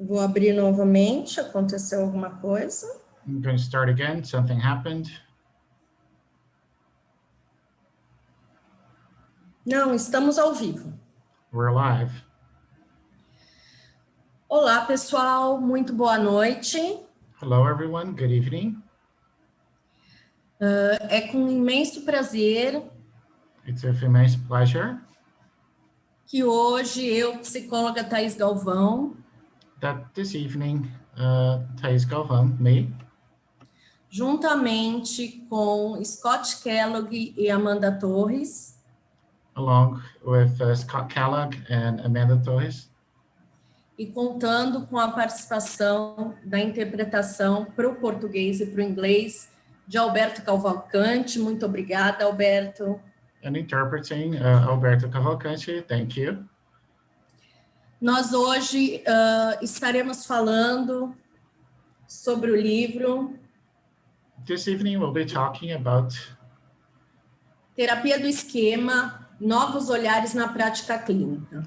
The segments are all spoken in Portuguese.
Vou abrir novamente, aconteceu alguma coisa. I'm going to start again. Something happened. Não, estamos ao vivo. We're live. Olá, pessoal. Muito boa noite. Hello, everyone. Good evening. É com imenso prazer It's a immense pleasure que hoje eu, psicóloga Thaís Galvão, that this evening, Thais Galvão, me, juntamente com Scott Kellogg e Amanda Torres, along with Scott Kellogg and Amanda Torres, e contando com a participação da interpretação para o português e para o inglês de Alberto Cavalcante. Muito obrigada, Alberto. and interpreting Alberto Cavalcante. Thank you. Nós hoje estaremos falando sobre o livro This evening, we'll be talking about Terapia do Esquema, Novos Olhares na Prática Clínica.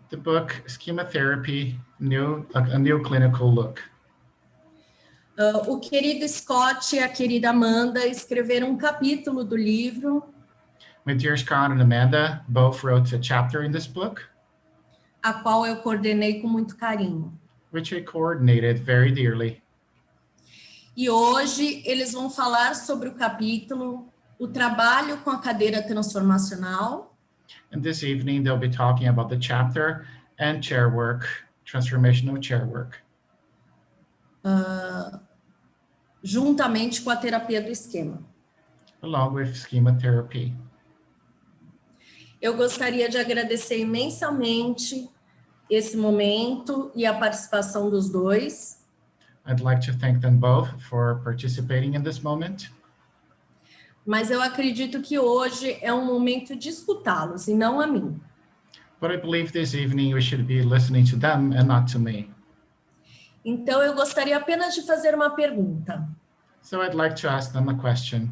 the book Schema Therapy, a new clinical look. O querido Scott e a querida Amanda escreveram um capítulo do livro, My dear Scott and Amanda both wrote a chapter in this book, a qual eu coordenei com muito carinho. which I coordinated very dearly. E hoje eles vão falar sobre o capítulo O Trabalho com a Cadeira Transformacional, And this evening, they'll be talking about the chapter and chair work, transformational chair work, juntamente com a terapia do esquema. along with Schema Therapy. Eu gostaria de agradecer imensamente esse momento e a participação dos dois. I'd like to thank them both for participating in this moment, Mas eu acredito que hoje é um momento de escutá-los e não a mim. but I believe this evening we should be listening to them and not to me. Então eu gostaria apenas de fazer uma pergunta. So I'd like to ask them a question.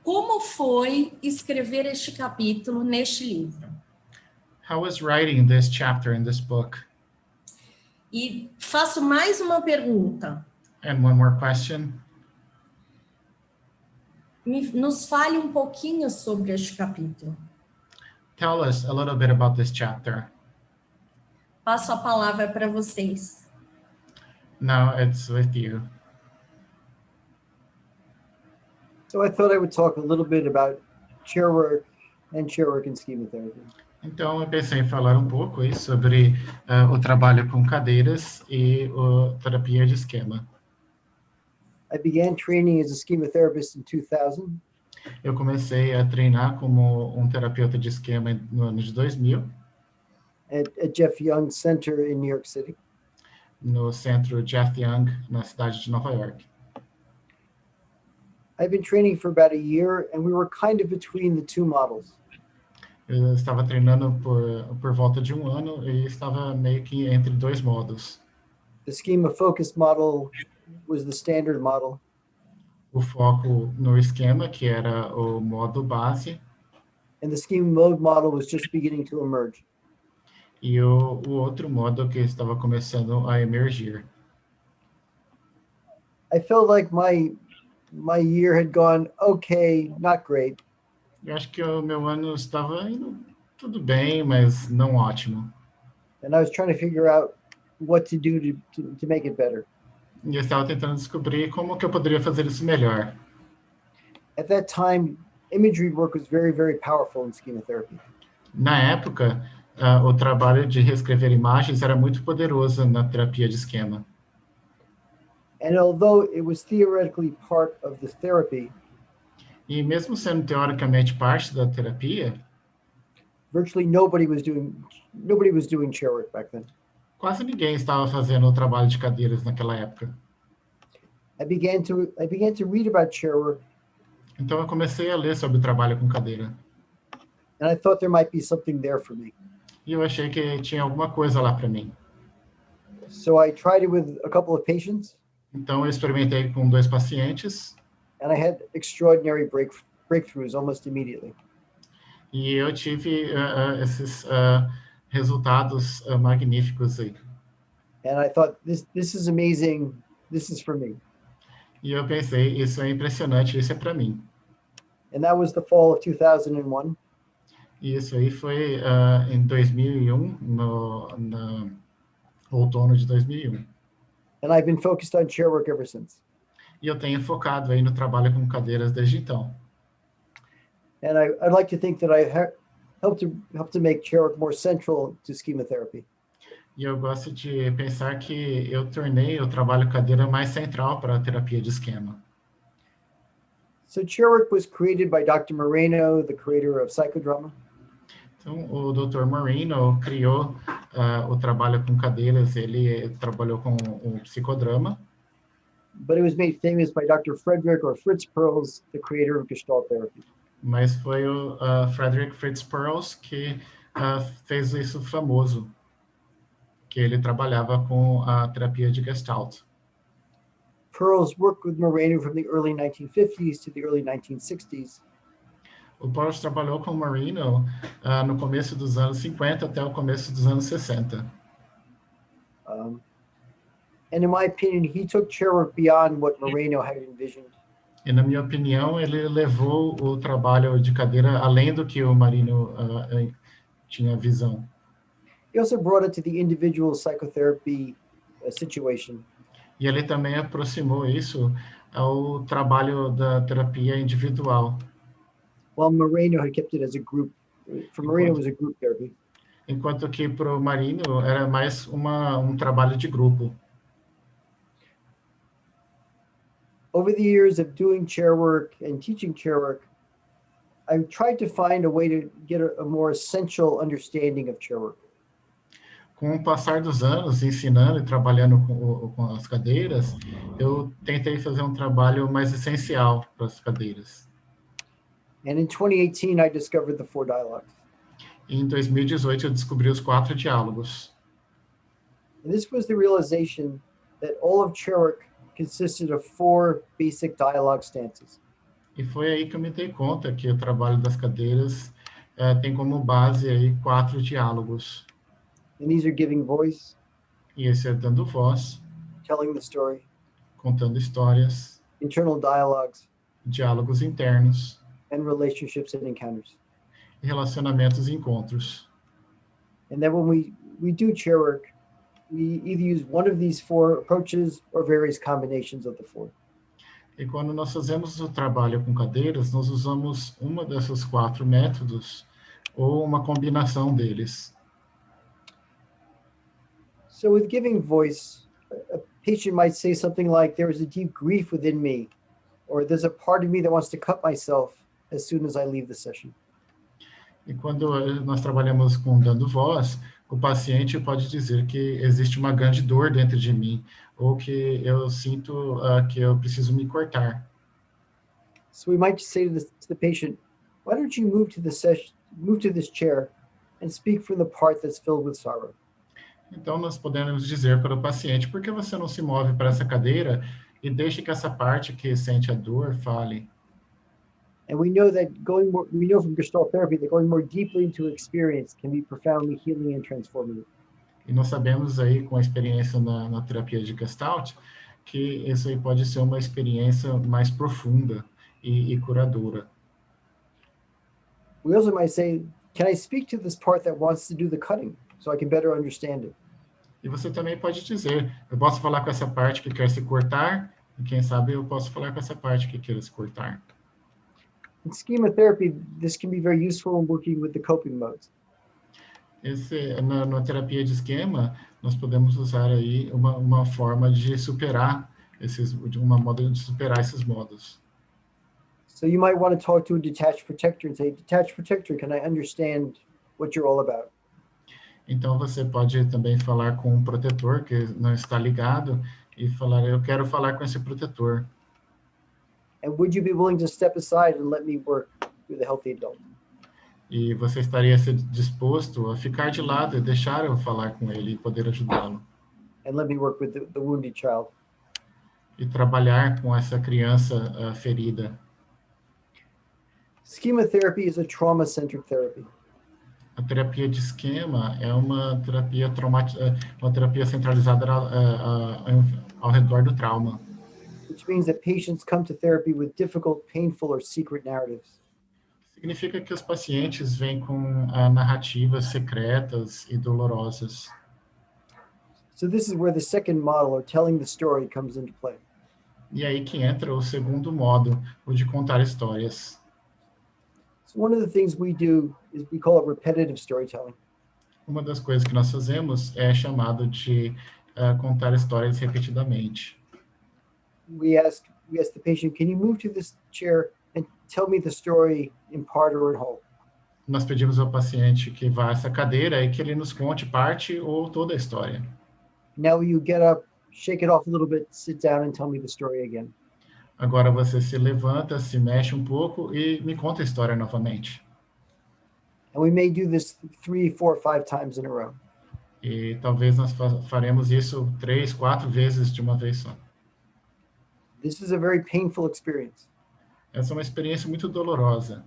Como foi escrever este capítulo neste livro? How was writing this chapter in this book? E faço mais uma pergunta. And one more question. Nos fale um pouquinho sobre este capítulo. Tell us a little bit about this chapter. Passo a palavra para vocês. Now it's with you. So I thought I would talk a little bit about chair work and Schema Therapy. Então, eu pensei em falar um pouco aí sobre o trabalho com cadeiras e a terapia de esquema. I began training as a Schema therapist in 2000, Eu comecei a treinar como um terapeuta de esquema no ano de 2000, at Jeff Young Center in New York City. no centro Jeff Young, na cidade de Nova York. I've been training for about a year, and we were kind of between the two models. Eu estava treinando por volta de um ano e estava meio que entre dois modos. The Schema focused model was the standard model, O foco no esquema, que era o modo base, and the Schema mode model was just beginning to emerge. e o outro modo que estava começando a emergir. I felt like my year had gone okay, not great. Eu acho que o meu ano estava indo tudo bem, mas não ótimo. And I was trying to figure out what to do to make it better. E eu estava tentando descobrir como que eu poderia fazer isso melhor. At that time, imagery work was very, very powerful in Schema therapy. Na época, o trabalho de reescrever imagens era muito poderoso na terapia de esquema. And although it was theoretically part of the therapy, E mesmo sendo teoricamente parte da terapia, virtually nobody was doing chair work back then. quase ninguém estava fazendo o trabalho de cadeiras naquela época. I began to read about chair work, Então eu comecei a ler sobre o trabalho com cadeira. and I thought there might be something there for me. E eu achei que tinha alguma coisa lá para mim. So I tried it with a couple of patients, Então eu experimentei com 2 pacientes and I had extraordinary breakthroughs almost immediately. e eu tive esses resultados magníficos aí. And I thought, this is amazing. This is for me. E eu pensei, isso é impressionante, isso é para mim. And that was the fall of 2001. E isso aí foi em 2001, no outono de 2001. And I've been focused on chair work ever since. E eu tenho focado aí no trabalho com cadeiras desde então. And I'd like to think that I helped to make chair work more central to Schema Therapy. E eu gosto de pensar que eu tornei o trabalho cadeira mais central para a terapia de esquema. So chair work was created by Dr. Moreno, the creator of psychodrama. Então, o Dr. Moreno criou o trabalho com cadeiras, ele trabalhou com o psicodrama. But it was made famous by Dr. Frederick or Fritz Perls, the creator of Gestalt therapy. Mas foi o Frederick Fritz Perls que fez isso famoso, que ele trabalhava com a terapia de Gestalt. Perls worked with Moreno from the early 1950s to the early 1960s. O Perls trabalhou com o Moreno no começo dos anos 50 até o começo dos anos 60. And in my opinion, he took chair work beyond what Moreno had envisioned. E, na minha opinião, ele levou o trabalho de cadeira além do que o Moreno tinha visão. He also brought it to the individual psychotherapy situation. E ele também aproximou isso ao trabalho da terapia individual. While Moreno had kept it as a group. For Moreno, it was a group therapy. Enquanto que para o Moreno era mais um trabalho de grupo. Over the years of doing chair work and teaching chair work, I've tried to find a way to get a more essential understanding of chair work. Com o passar dos anos, ensinando e trabalhando com as cadeiras, eu tentei fazer um trabalho mais essencial para as cadeiras. And in 2018, I discovered the 4 dialogues. E em 2018, eu descobri os 4 diálogos. And this was the realization that all of chair work consisted of 4 basic dialogue stances. E foi aí que eu me dei conta que o trabalho das cadeiras tem como base aí 4 diálogos. And these are giving voice, E esse é dando voz, telling the story, contando histórias, internal dialogues, diálogos internos, and relationships and encounters. e relacionamentos e encontros. And then when we do chair work, we either use one of these 4 approaches or various combinations of the 4. E quando nós fazemos o trabalho com cadeiras, nós usamos uma dessas 4 métodos ou uma combinação deles. So with giving voice, a patient might say something like, there is a deep grief within me, or there's a part of me that wants to cut myself as soon as I leave the session. E quando nós trabalhamos com dando voz, o paciente pode dizer que existe uma grande dor dentro de mim, ou que eu sinto que eu preciso me cortar. So we might say to the patient, why don't you move to this chair and speak from the part that's filled with sorrow? Então, nós podemos dizer para o paciente, por que você não se move para essa cadeira e deixe que essa parte que sente a dor fale? And we know from Gestalt therapy that going more deeply into experience can be profoundly healing and transformative. E nós sabemos aí, com a experiência na terapia de Gestalt, que isso aí pode ser uma experiência mais profunda e curadora. We also might say, can I speak to this part that wants to do the cutting so I can better understand it? E você também pode dizer, eu posso falar com essa parte que quer se cortar, e quem sabe eu posso falar com essa parte que quer se cortar. In Schema Therapy, this can be very useful in working with the coping modes. Na terapia de esquema, nós podemos usar aí uma forma de superar uma moda de superar esses modos. So you might want to talk to a detached protector and say, detached protector, can I understand what you're all about? Então, você pode também falar com um protetor que não está ligado e falar, eu quero falar com esse protetor. And would you be willing to step aside and let me work with a healthy adult? E você estaria disposto a ficar de lado e deixar eu falar com ele e poder ajudá-lo. And let me work with the wounded child. E trabalhar com essa criança ferida. Schema Therapy is a trauma-centered therapy. A terapia de esquema é uma terapia uma terapia centralizada ao redor do trauma. which means that patients come to therapy with difficult, painful, or secret narratives. Significa que os pacientes vêm com narrativas secretas e dolorosas. So this is where the second model, or telling the story, comes into play. E aí que entra o segundo modo, o de contar histórias. So one of the things we do is we call it repetitive storytelling. Uma das coisas que nós fazemos é chamado de contar histórias repetidamente. We ask the patient, can you move to this chair and tell me the story in part or in whole? Nós pedimos ao paciente que vá a essa cadeira e que ele nos conte parte ou toda a história. Now you get up, shake it off a little bit, sit down and tell me the story again. Agora você se levanta, se mexe um pouco e me conta a história novamente. And we may do this 3, 4, 5 times in a row. E talvez nós faremos isso 3, 4 vezes de uma vez só. This is a very painful experience, Essa é uma experiência muito dolorosa,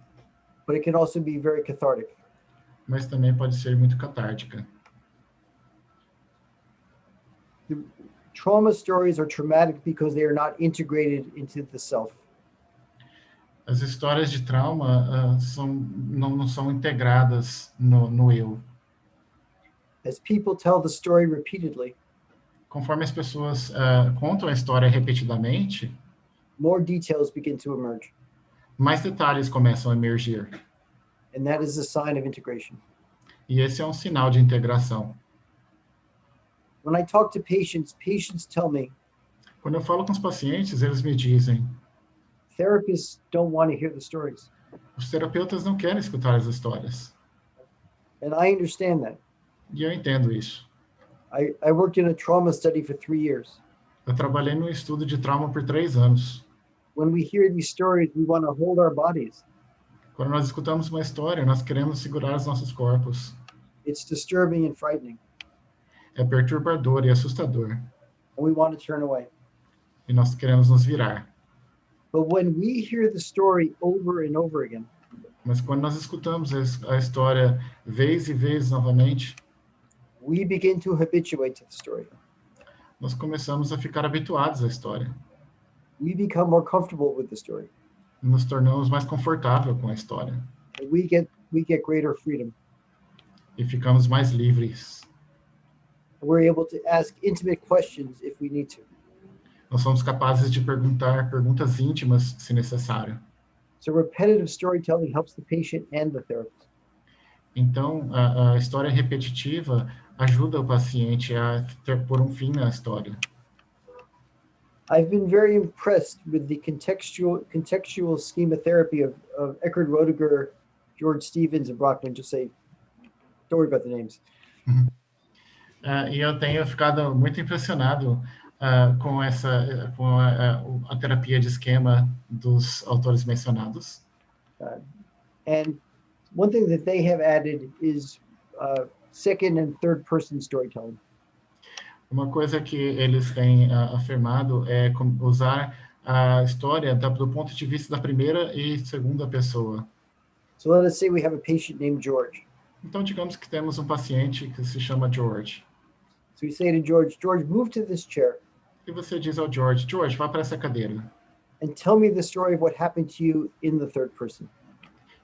but it can also be very cathartic. mas também pode ser muito catártica. The trauma stories are traumatic because they are not integrated into the self. As histórias de trauma não são integradas no eu. As people tell the story repeatedly, Conforme as pessoas contam a história repetidamente, more details begin to emerge, mais detalhes começam a emergir. and that is a sign of integration. E esse é um sinal de integração. When I talk to patients, patients tell me Quando eu falo com os pacientes, eles me dizem: therapists don't want to hear the stories. os terapeutas não querem escutar as histórias. And I understand that. E eu entendo isso. I worked in a trauma study for 3 years. Eu trabalhei no estudo de trauma por 3 anos. When we hear these stories, we want to hold our bodies. Quando nós escutamos uma história, nós queremos segurar os nossos corpos. It's disturbing and frightening, É perturbador e assustador. and we want to turn away. E nós queremos nos virar. But when we hear the story over and over again, Mas quando nós escutamos a história vez e vez novamente, we begin to habituate to the story. nós começamos a ficar habituados à história. We become more comfortable with the story. Nos tornamos mais confortáveis com a história. And we get greater freedom. E ficamos mais livres. We're able to ask intimate questions if we need to. Nós somos capazes de perguntar perguntas íntimas, se necessário. So repetitive storytelling helps the patient and the therapist. Então, a história repetitiva ajuda o paciente a pôr um fim na história. I've been very impressed with the contextual schema therapy of Eckhart Roediger, George Stevens, and Brockman. Just say, don't worry about the names. E eu tenho ficado muito impressionado com a terapia de esquema dos autores mencionados. And one thing that they have added is second and third person storytelling. Uma coisa que eles têm afirmado é usar a história do ponto de vista da primeira e segunda pessoa. So let us say we have a patient named George. Então, digamos que temos um paciente que se chama George. So we say to George, George, move to this chair E você diz ao George, George, vá para essa cadeira. and tell me the story of what happened to you in the third person.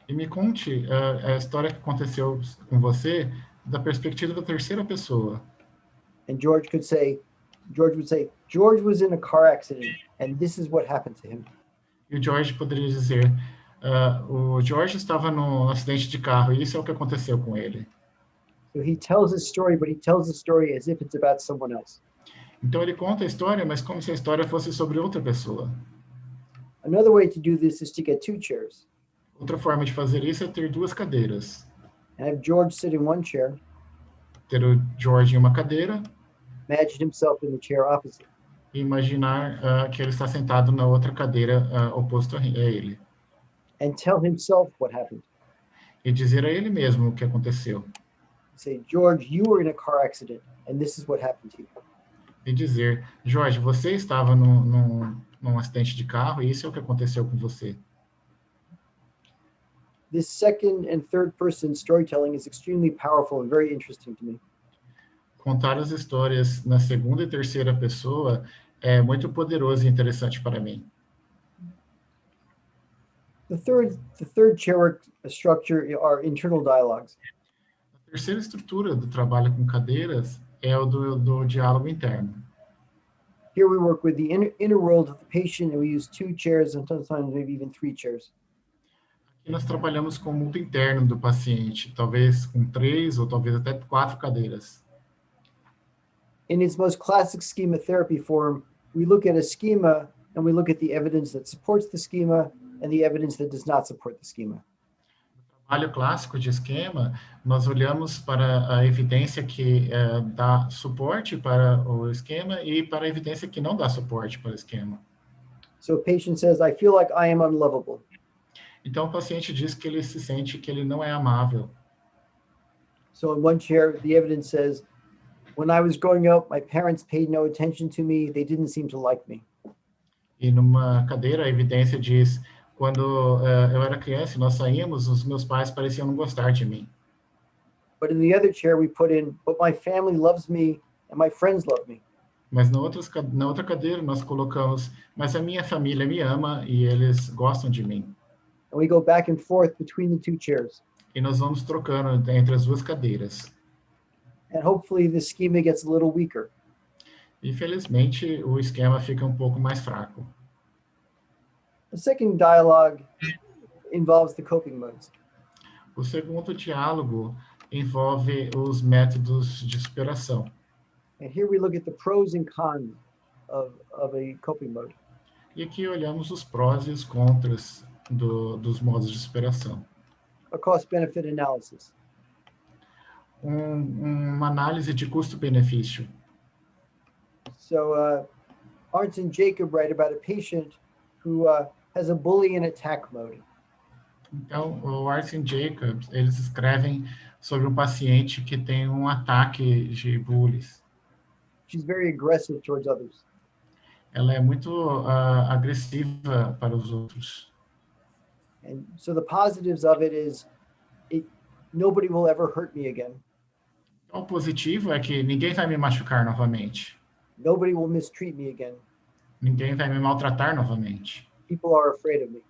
E me conte a história que aconteceu com você da perspectiva da terceira pessoa. And George would say, George was in a car accident and this is what happened to him. E o George poderia dizer, o George estava num acidente de carro e isso é o que aconteceu com ele. So he tells his story, but he tells the story as if it's about someone else. Então ele conta a história, mas como se a história fosse sobre outra pessoa. Another way to do this is to get 2 chairs. Outra forma de fazer isso é ter 2 cadeiras. And have George sit in one chair, Ter o George em uma cadeira imagine himself in the chair opposite. e imaginar que ele está sentado na outra cadeira oposto a ele. And tell himself what happened. E dizer a ele mesmo o que aconteceu. Say, George, you were in a car accident and this is what happened to you. E dizer, George, você estava num acidente de carro e isso é o que aconteceu com você. this second and third person storytelling is extremely powerful and very interesting to me. Contar as histórias na segunda e terceira pessoa é muito poderoso e interessante para mim. The third chairwork structure are internal dialogues. A terceira estrutura do trabalho com cadeiras é o do diálogo interno. Here we work with the inner world of the patient, and we use 2 chairs and sometimes maybe even 3 chairs. Aqui nós trabalhamos com o mundo interno do paciente, talvez com 3 ou talvez até 4 cadeiras. In its most classic schema therapy form, we look at a schema and we look at the evidence that supports the schema and the evidence that does not support the schema. No trabalho clássico de esquema, nós olhamos para a evidência que dá suporte para o esquema e para a evidência que não dá suporte para o esquema. So a patient says, I feel like I am unlovable. Então, o paciente diz que ele se sente que ele não é amável. So in one chair, the evidence says, when I was growing up, my parents paid no attention to me. They didn't seem to like me. E numa cadeira, a evidência diz, quando eu era criança e nós saímos, os meus pais pareciam não gostar de mim. But in the other chair, we put in, but my family loves me and my friends love me. Mas na outra cadeira, nós colocamos, mas a minha família me ama e eles gostam de mim. And we go back and forth between the 2 chairs. E nós vamos trocando entre as duas cadeiras. And hopefully the schema gets a little weaker. Infelizmente, o esquema fica um pouco mais fraco. The second dialogue involves the coping modes. O segundo diálogo envolve os métodos de superação. And here we look at the pros and cons of a coping mode. E aqui olhamos os prós e os contras dos modos de superação. A cost-benefit analysis. Uma análise de custo-benefício. So Arndt and Jacob write about a patient who has a bully and attack mode. Então, o Arndt e Jacob, eles escrevem sobre um paciente que tem um ataque de bullies. She's very aggressive towards others. Ela é muito agressiva para os outros. And so the positives of it is nobody will ever hurt me again. Então, o positivo é que ninguém vai me machucar novamente. Nobody will mistreat me again. Ninguém vai me maltratar novamente. People are afraid of me.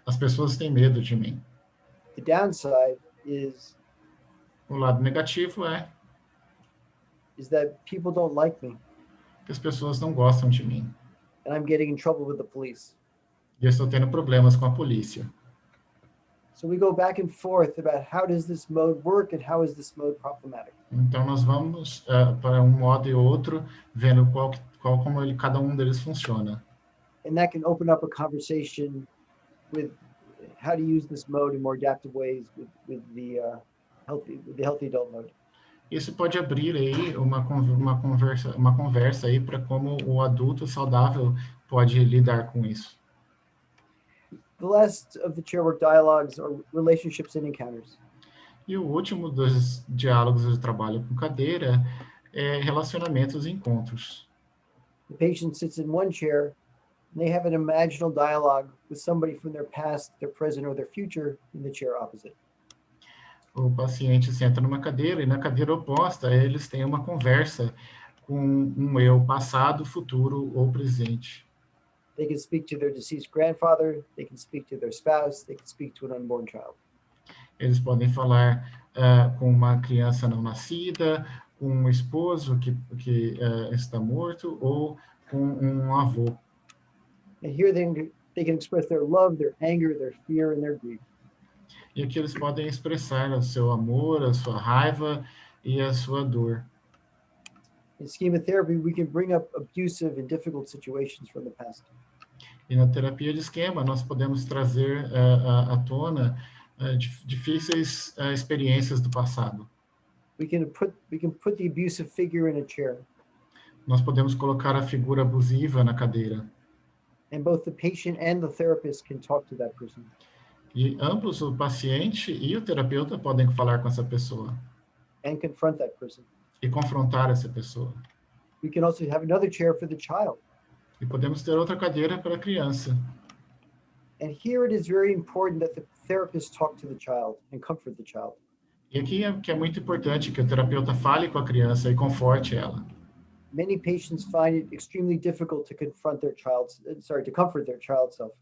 As pessoas têm medo de mim. The downside is O lado negativo é that people don't like me, que as pessoas não gostam de mim. and I'm getting in trouble with the police. E eu estou tendo problemas com a polícia. So we go back and forth about how does this mode work and how is this mode problematic. Então, nós vamos para um modo e outro, vendo como cada um deles funciona. And that can open up a conversation with how to use this mode in more adaptive ways with the healthy adult mode. Isso pode abrir aí uma conversa aí para como o adulto saudável pode lidar com isso. The last of the chairwork dialogues are relationships and encounters. E o último dos diálogos de trabalho com cadeira é relacionamentos e encontros. The patient sits in one chair and they have an imaginal dialogue with somebody from their past, their present, or their future in the chair opposite. O paciente senta numa cadeira e na cadeira oposta eles têm uma conversa com um eu passado, futuro ou presente. They can speak to their deceased grandfather, they can speak to their spouse, they can speak to an unborn child. Eles podem falar com uma criança não nascida, com um esposo que está morto ou com um avô. And here they can express their love, their anger, their fear, and their grief. E aqui eles podem expressar o seu amor, a sua raiva e a sua dor. In schema therapy, we can bring up abusive and difficult situations from the past. E na terapia de esquema, nós podemos trazer à tona difíceis experiências do passado. We can put the abusive figure in a chair, Nós podemos colocar a figura abusiva na cadeira. and both the patient and the therapist can talk to that person. E ambos, o paciente e o terapeuta, podem falar com essa pessoa And confront that person. e confrontar essa pessoa. We can also have another chair for the child. E podemos ter outra cadeira para a criança. And here it is very important that the therapist talk to the child and comfort the child. E aqui é que é muito importante que o terapeuta fale com a criança e conforte ela. Many patients find it extremely difficult to comfort their child's self.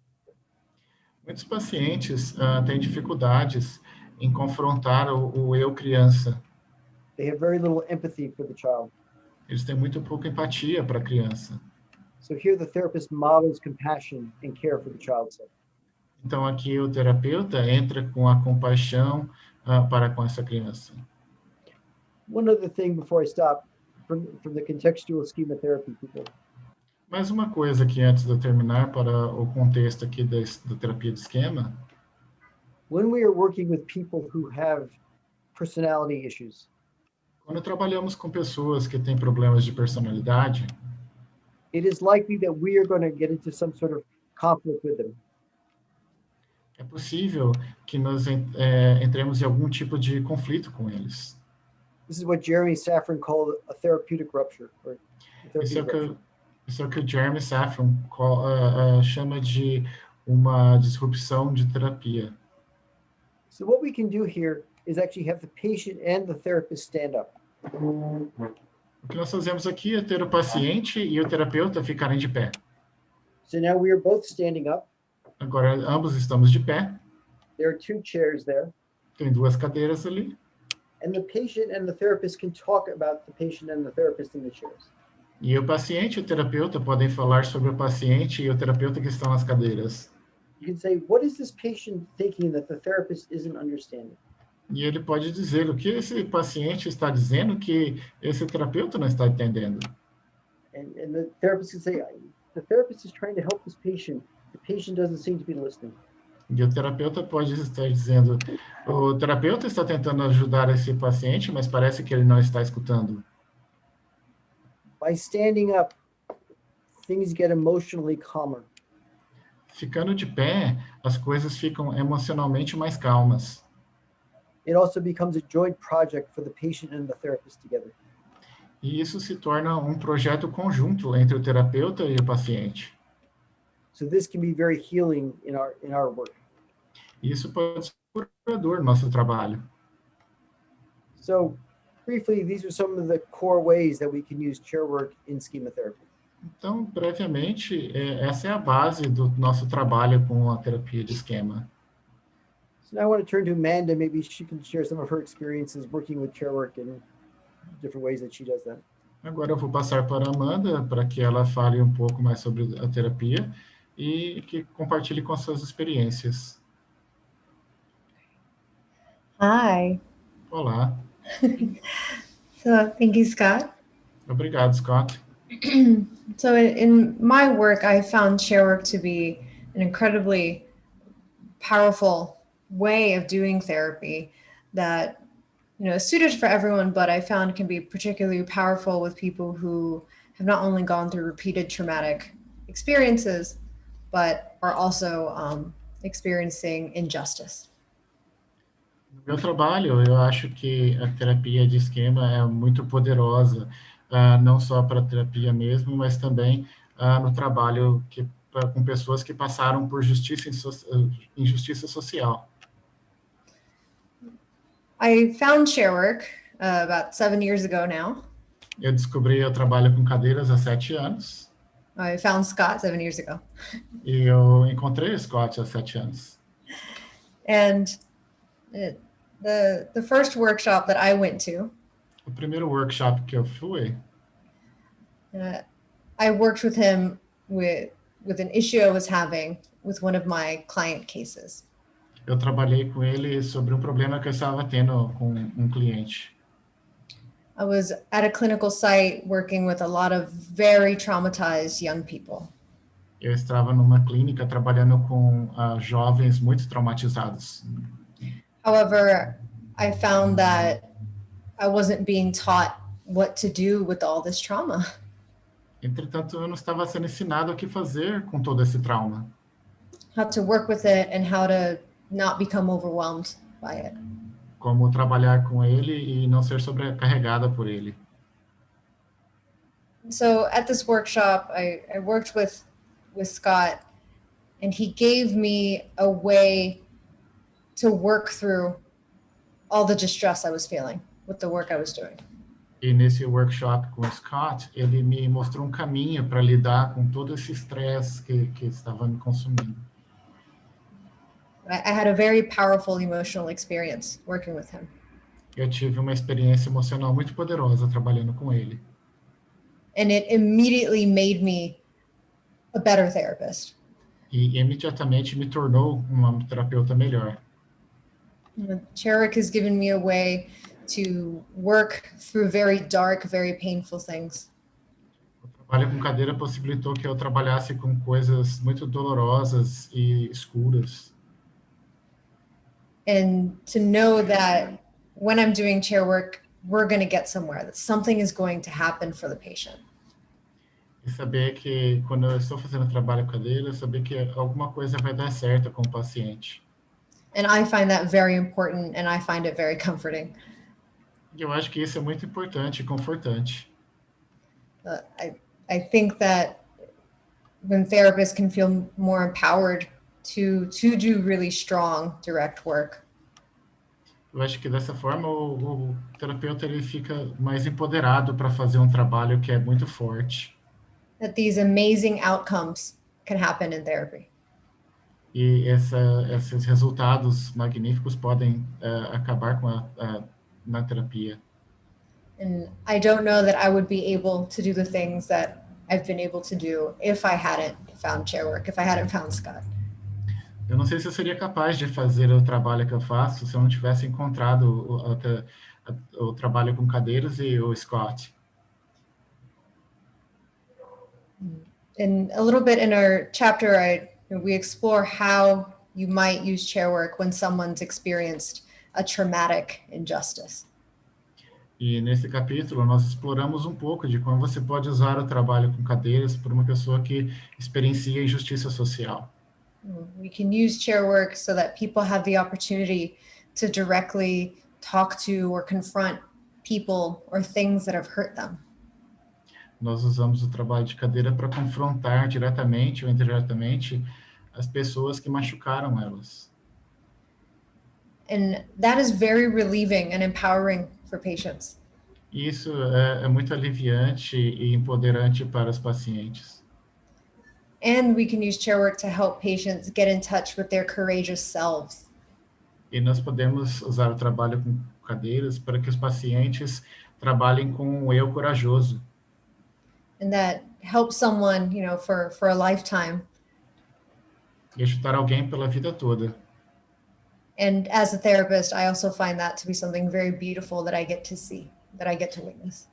Muitos pacientes têm dificuldades em confrontar o eu criança. They have very little empathy for the child. Eles têm muito pouca empatia para a criança. So here the therapist models compassion and care for the child's self. Então aqui o terapeuta entra com a compaixão para com essa criança. One other thing before I stop, from the contextual schema therapy people. Mais uma coisa aqui antes de eu terminar para o contexto aqui da terapia de esquema. When we are working with people who have personality issues, Quando trabalhamos com pessoas que têm problemas de personalidade, it is likely that we are going to get into some sort of conflict with them. é possível que nós entremos em algum tipo de conflito com eles. This is what Jeremy Safran called a therapeutic rupture. Isso é o que o Jeremy Safran chama de uma disrupção de terapia. So what we can do here is actually have the patient and the therapist stand up. O que nós fazemos aqui é ter o paciente e o terapeuta ficarem de pé. So now we are both standing up. Agora, ambos estamos de pé. There are two chairs there. Tem duas cadeiras ali. And the patient and the therapist can talk about the patient and the therapist in the chairs. E o paciente e o terapeuta podem falar sobre o paciente e o terapeuta que estão nas cadeiras. You can say, what is this patient thinking that the therapist isn't understanding? E ele pode dizer o que esse paciente está dizendo que esse terapeuta não está entendendo. And the therapist can say, the therapist is trying to help this patient. The patient doesn't seem to be listening. E o terapeuta pode estar dizendo, o terapeuta está tentando ajudar esse paciente, mas parece que ele não está escutando. By standing up, things get emotionally calmer. Ficando de pé, as coisas ficam emocionalmente mais calmas. It also becomes a joint project for the patient and the therapist together. E isso se torna um projeto conjunto entre o terapeuta e o paciente. So this can be very healing in our work. E isso pode ser curador no nosso trabalho. So briefly, these are some of the core ways that we can use chair work in schema therapy. Então, brevemente, essa é a base do nosso trabalho com a terapia de esquema. So now I want to turn to Amanda. Maybe she can share some of her experiences working with chair work and different ways that she does that. Agora eu vou passar para a Amanda, para que ela fale um pouco mais sobre a terapia e que compartilhe com as suas experiências. Hi. Olá. So thank you, Scott. Obrigado, Scott. So in my work, I found chair work to be an incredibly powerful way of doing therapy that, is suited for everyone, but I found can be particularly powerful with people who have not only gone through repeated traumatic experiences, but are also experiencing injustice. No meu trabalho, eu acho que a terapia de esquema é muito poderosa, não só para a terapia mesmo, mas também no trabalho com pessoas que passaram por injustiça social. I found chair work about 7 years ago now. Eu descobri o trabalho com cadeiras há 7 anos. I found Scott 7 years ago. E eu encontrei o Scott há 7 anos. And the first workshop that I went to, O primeiro workshop que eu fui, I worked with him with an issue I was having with one of my client cases. eu trabalhei com ele sobre um problema que eu estava tendo com um cliente. I was at a clinical site working with a lot of very traumatized young people. Eu estava numa clínica trabalhando com jovens muito traumatizados. However, I found that I wasn't being taught what to do with all this trauma. Entretanto, eu não estava sendo ensinado o que fazer com todo esse trauma. How to work with it and how to not become overwhelmed by it. Como trabalhar com ele e não ser sobrecarregada por ele. So at this workshop, I worked with Scott, and he gave me a way to work through all the distress I was feeling with the work I was doing. E nesse workshop com o Scott, ele me mostrou um caminho para lidar com todo esse estresse que estava me consumindo. I had a very powerful emotional experience working with him. Eu tive uma experiência emocional muito poderosa trabalhando com ele. And it immediately made me a better therapist. E imediatamente me tornou uma terapeuta melhor. Cherrick has given me a way to work through very dark, very painful things. O trabalho com cadeira possibilitou que eu trabalhasse com coisas muito dolorosas e escuras. And to know that when I'm doing chair work, we're going to get somewhere, that something is going to happen for the patient. E saber que quando eu estou fazendo trabalho com cadeira, saber que alguma coisa vai dar certo com o paciente. And I find that very important, and I find it very comforting. E eu acho que isso é muito importante e confortante. I think that when therapists can feel more empowered to do really strong direct work. Eu acho que dessa forma o terapeuta ele fica mais empoderado para fazer um trabalho que é muito forte. That these amazing outcomes can happen in therapy. E esses resultados magníficos podem acabar na terapia. And I don't know that I would be able to do the things that I've been able to do if I hadn't found chair work, if I hadn't found Scott. Eu não sei se eu seria capaz de fazer o trabalho que eu faço se eu não tivesse encontrado o trabalho com cadeiras e o Scott. And a little bit in our chapter, we explore how you might use chair work when someone's experienced a traumatic injustice. E nesse capítulo nós exploramos um pouco de como você pode usar o trabalho com cadeiras por uma pessoa que experiencia injustiça social. We can use chair work so that people have the opportunity to directly talk to or confront people or things that have hurt them. Nós usamos o trabalho de cadeira para confrontar diretamente ou indiretamente as pessoas que machucaram elas. And that is very relieving and empowering for patients. Isso é muito aliviante e empoderante para os pacientes. And we can use chair work to help patients get in touch with their courageous selves. E nós podemos usar o trabalho com cadeiras para que os pacientes trabalhem com o eu corajoso. And that helps someone, for a lifetime. E ajudar alguém pela vida toda. And as a therapist, I also find that to be something very beautiful that I get to see, that I get to witness.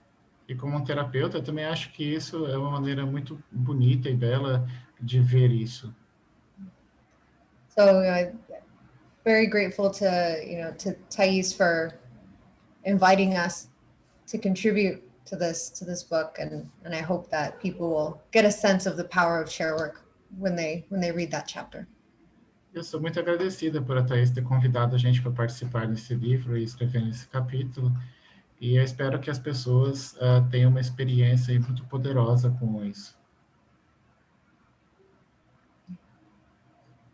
E como um terapeuta, eu também acho que isso é uma maneira muito bonita e bela de ver isso. So, very grateful to Thais for inviting us to contribute to this book, and I hope that people will get a sense of the power of chair work when they read that chapter. Eu sou muito agradecida por a Thais ter convidado a gente para participar desse livro e escrever nesse capítulo. E eu espero que as pessoas tenham uma experiência muito poderosa com isso.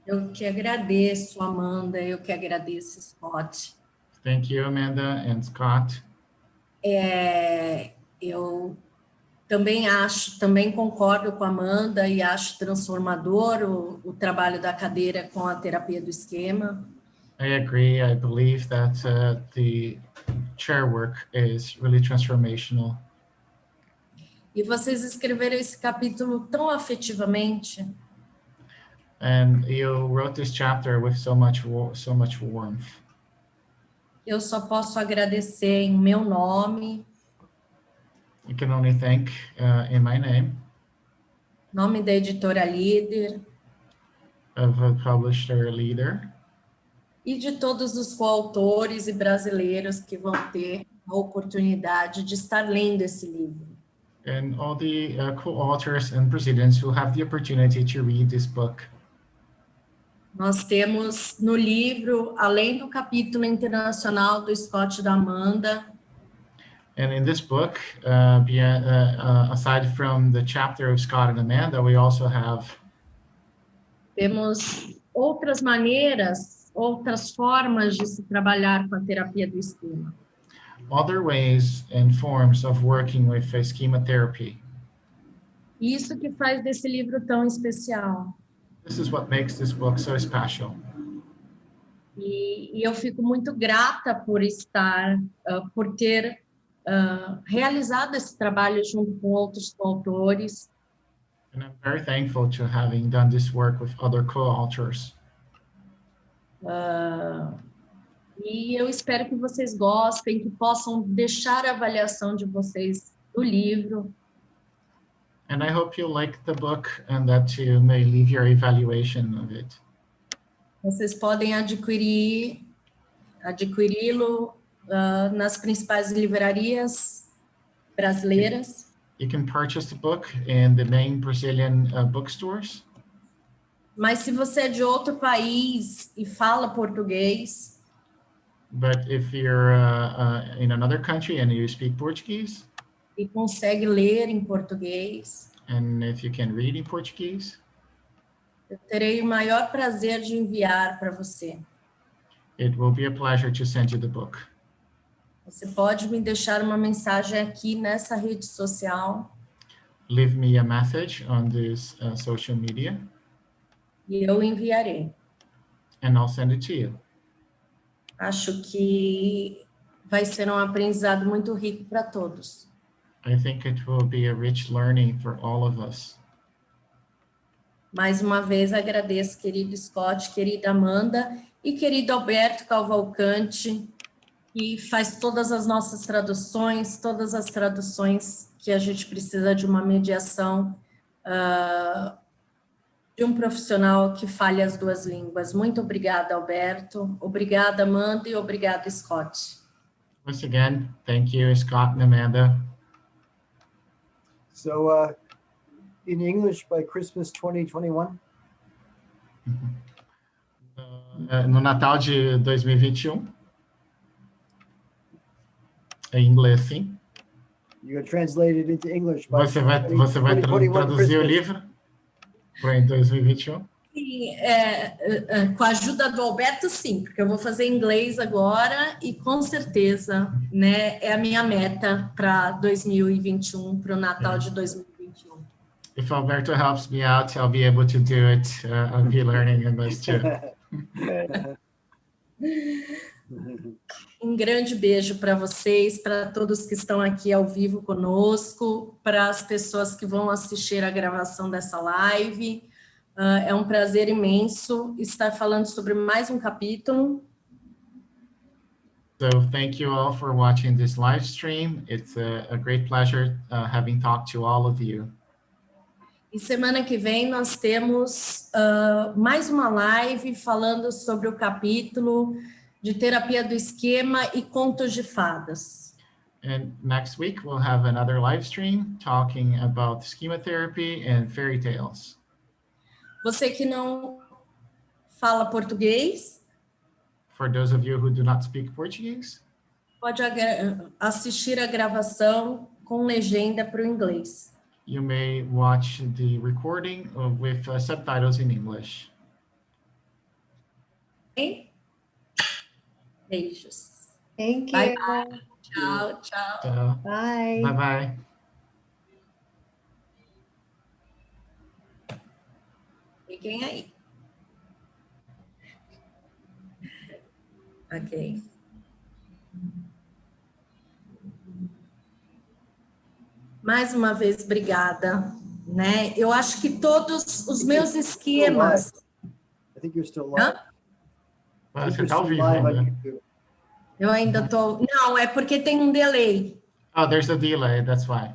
Eu que agradeço, Amanda, eu que agradeço, Scott. Thank you, Amanda and Scott. Eu também concordo com a Amanda e acho transformador o trabalho da cadeira com a terapia do esquema. I agree. I believe that the chair work is really transformational. E vocês escreveram esse capítulo tão afetivamente. And you wrote this chapter with so much warmth. Eu só posso agradecer em meu nome. I can only thank in my name. Nome da editora líder. Of a publisher leader. E de todos os coautores e brasileiros que vão ter a oportunidade de estar lendo esse livro. And all the co-authors and Brazilians who have the opportunity to read this book. Nós temos no livro, além do capítulo internacional do Scott e da Amanda, and in this book, aside from the chapter of Scott and Amanda, we also have temos outras maneiras outras formas de se trabalhar com a terapia do esquema. Other ways and forms of working with a Schema Therapy. Isso que faz desse livro tão especial. This is what makes this book so special. E eu fico muito grata por estar, por ter realizado esse trabalho junto com outros coautores. And I'm very thankful to having done this work with other co-authors. E eu espero que vocês gostem, que possam deixar a avaliação de vocês do livro. And I hope you like the book and that you may leave your evaluation of it. Vocês podem adquiri-lo nas principais livrarias brasileiras. You can purchase the book in the main Brazilian bookstores. Mas se você é de outro país e fala português, But if you're in another country and you speak Portuguese, e consegue ler em português, and if you can read in Portuguese, eu terei o maior prazer de enviar para você. it will be a pleasure to send you the book. Você pode me deixar uma mensagem aqui nessa rede social Leave me a message on this social media, e eu enviarei. and I'll send it to you. Acho que vai ser um aprendizado muito rico para todos. I think it will be a rich learning for all of us. Mais uma vez agradeço, querido Scott, querida Amanda e querido Alberto Cavalcante, que faz todas as nossas traduções, todas as traduções que a gente precisa de uma mediação de um profissional que fale as duas línguas. Muito obrigada, Alberto. Obrigada, Amanda, e obrigada, Scott. Once again, thank you, Scott and Amanda. So, in English by Christmas 2021? No Natal de 2021. Em inglês, sim. You're going to translate it into English by Você vai 2021 traduzir o Christmas. livro para 2021? Sim, com a ajuda do Alberto, sim, porque eu vou fazer inglês agora e com certeza, né, é a minha meta para 2021, para o Natal de 2021. If Alberto helps me out, I'll be able to do it. I'll be learning English too. Um grande beijo para vocês, para todos que estão aqui ao vivo conosco, para as pessoas que vão assistir a gravação dessa live. É um prazer imenso estar falando sobre mais um capítulo. So thank you all for watching this live stream. It's a great pleasure having talked to all of you. E semana que vem nós temos mais uma live falando sobre o capítulo de terapia do esquema e contos de fadas. And next week we'll have another live stream talking about Schema Therapy and fairy tales. Você que não fala português, For those of you who do not speak Portuguese, pode assistir a gravação com legenda para o inglês. you may watch the recording with subtitles in English. Ok? Beijos. Thank you. Bye, bye. Tchau, tchau. So, Bye. bye-bye. Fiquem aí. Ok. Mais uma vez, obrigada. Né? Eu acho que todos os meus esquemas... I think you're still live. I think Você you're está ao still vivo live on ainda. YouTube. Eu ainda estou... Não, é porque tem um delay. Oh, there's a delay, that's why.